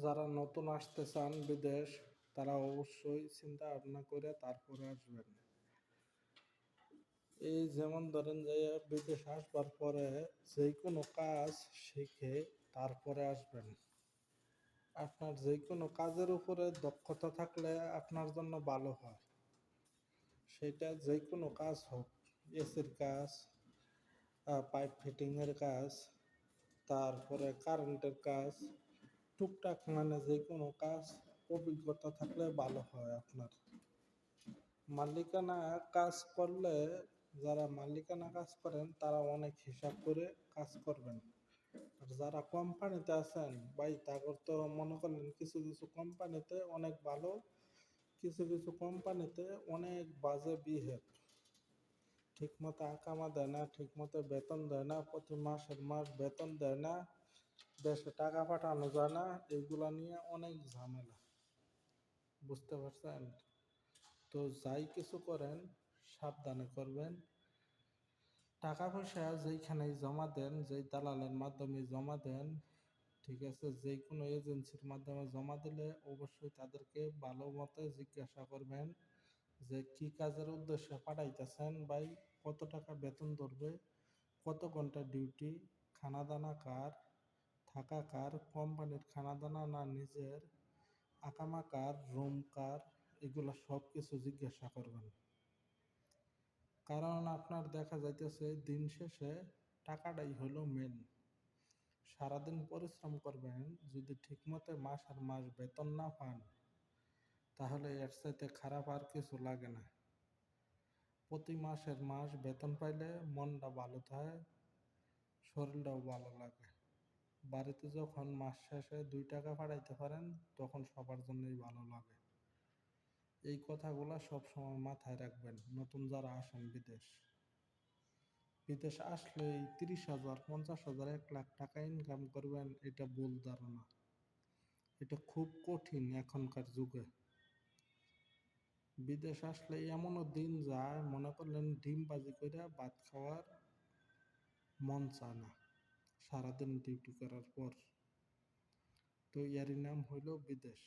যারা নতুন আসতে চান বিদেশ, তারা অবশ্যই চিন্তা ভাবনা করে তারপরে আসবেন। এই যেমন ধরেন যে বিদেশ আসবার পরে যে কোনো কাজ শিখে তারপরে আসবেন। আপনার যে কোনো কাজের উপরে দক্ষতা থাকলে আপনার জন্য ভালো হয়। সেটা যে কোনো কাজ হোক, এসির কাজ, পাইপ ফিটিংয়ের কাজ, তারপরে কারেন্টের কাজ, টুকটাক মানে যে কোনো কাজ অভিজ্ঞতা থাকলে ভালো হয় আপনার। মালিকানা কাজ করলে, যারা মালিকানা কাজ করেন তারা অনেক হিসাব করে কাজ করবেন। আর যারা কোম্পানিতে আছেন ভাই, তারপর তো মনে করলেন কিছু কিছু কোম্পানিতে অনেক ভালো, কিছু কিছু কোম্পানিতে অনেক বাজে বিহেভ। ঠিক মতো আকামা দেয় না, ঠিক মতো বেতন দেয় না, প্রতি মাসের মাস বেতন দেয় না, দেশে টাকা পাঠানো যায় না, এইগুলা নিয়ে অনেক ঝামেলা। বুঝতে পারছেন? তো যাই কিছু করেন সাবধানে করবেন। টাকা পয়সা যেইখানেই জমা দেন, যেই দালালের মাধ্যমে জমা দেন, ঠিক আছে, যে কোনো এজেন্সির মাধ্যমে জমা দিলে অবশ্যই তাদেরকে ভালো মতো জিজ্ঞাসা করবেন যে কি কাজের উদ্দেশ্যে পাঠাইতেছেন ভাই, কত টাকা বেতন ধরবে, কত ঘন্টা ডিউটি, খানা দানা কার, থাকা কার, কোম্পানির খানা দানা না নিজের, আকামা কার, রুম কার, এগুলো সব কিছু জিজ্ঞাসা করবেন। কারণ আপনার দেখা যাইতেছে দিন শেষে টাকাটাই হলো মেন। সারাদিন পরিশ্রম করবেন, যদি ঠিকমতো মাস আর মাস বেতন না পান, তাহলে এর চাইতে খারাপ আর কিছু লাগে না। প্রতি মাসের মাস বেতন পাইলে মনটা ভালো থাকে, শরীরটাও ভালো লাগে। বাড়িতে যখন মাস শেষে 2 টাকা পাঠাইতে পারেন, তখন সবার জন্যই ভালো লাগে। এই কথাগুলো সবসময় মাথায় রাখবেন নতুন যারা আসেন বিদেশ। বিদেশ আসলেই 30,000, 50,000, 1 লাখ টাকা ইনকাম করবেন, এটা ভুল ধারণা। এটা খুব কঠিন এখনকার যুগে। বিদেশ আসলে এমনও দিন যায়, মনে করলেন ডিম বাজি করে ভাত খাওয়ার মন চায় না সারাদিন ডিউটি করার পর। তো এরই নাম হইল বিদেশ।